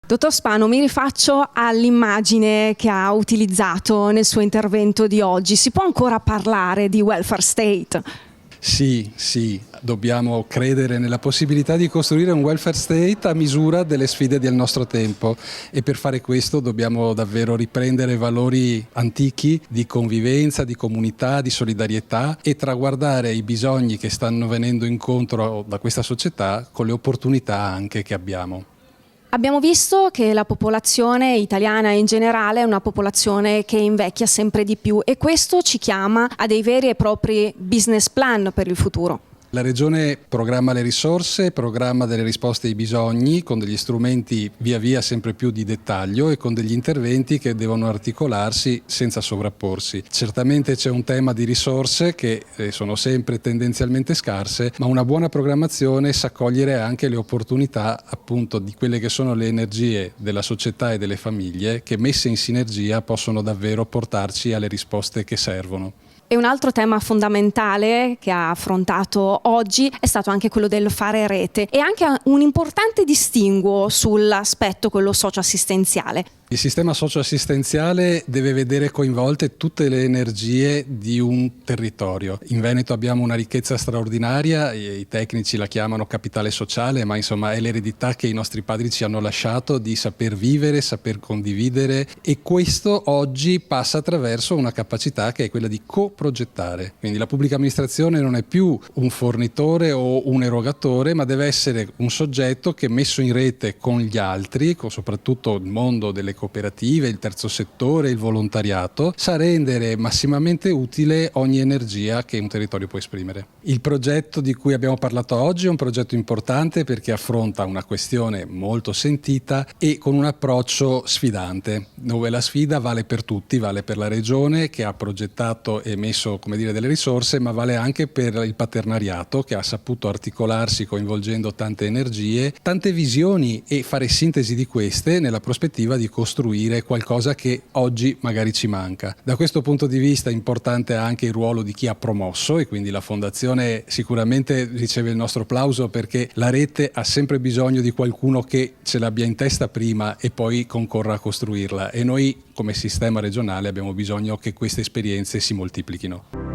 Dottor Spano, mi rifaccio all'immagine che ha utilizzato nel suo intervento di oggi. Si può ancora parlare di welfare state? Sì, dobbiamo credere nella possibilità di costruire un welfare state a misura delle sfide del nostro tempo e per fare questo dobbiamo davvero riprendere valori antichi di convivenza, di comunità, di solidarietà e traguardare i bisogni che stanno venendo incontro da questa società con le opportunità anche che abbiamo. Abbiamo visto che la popolazione italiana in generale è una popolazione che invecchia sempre di più e questo ci chiama a dei veri e propri business plan per il futuro. La Regione programma le risorse, programma delle risposte ai bisogni con degli strumenti via via sempre più di dettaglio e con degli interventi che devono articolarsi senza sovrapporsi. Certamente c'è un tema di risorse che sono sempre tendenzialmente scarse, ma una buona programmazione sa cogliere anche le opportunità appunto di quelle che sono le energie della società e delle famiglie che messe in sinergia possono davvero portarci alle risposte che servono. E un altro tema fondamentale che ha affrontato oggi è stato anche quello del fare rete e anche un importante distinguo sull'aspetto, quello socioassistenziale. Il sistema socioassistenziale deve vedere coinvolte tutte le energie di un territorio. In Veneto abbiamo una ricchezza straordinaria, i tecnici la chiamano capitale sociale, ma insomma è l'eredità che i nostri padri ci hanno lasciato di saper vivere, saper condividere e questo oggi passa attraverso una capacità che è quella di coprogettare. Quindi la pubblica amministrazione non è più un fornitore o un erogatore, ma deve essere un soggetto che messo in rete con gli altri, con soprattutto il mondo delle cooperative, il terzo settore, il volontariato, sa rendere massimamente utile ogni energia che un territorio può esprimere. Il progetto di cui abbiamo parlato oggi è un progetto importante perché affronta una questione molto sentita e con un approccio sfidante, dove la sfida vale per tutti, vale per la Regione che ha progettato e messo delle risorse, ma vale anche per il paternariato che ha saputo articolarsi coinvolgendo tante energie, tante visioni e fare sintesi di queste nella prospettiva di costruire qualcosa che oggi magari ci manca. Da questo punto di vista è importante anche il ruolo di chi ha promosso e quindi la Fondazione sicuramente riceve il nostro applauso perché la rete ha sempre bisogno di qualcuno che ce l'abbia in testa prima e poi concorra a costruirla e noi come sistema regionale abbiamo bisogno che queste esperienze si moltiplichino.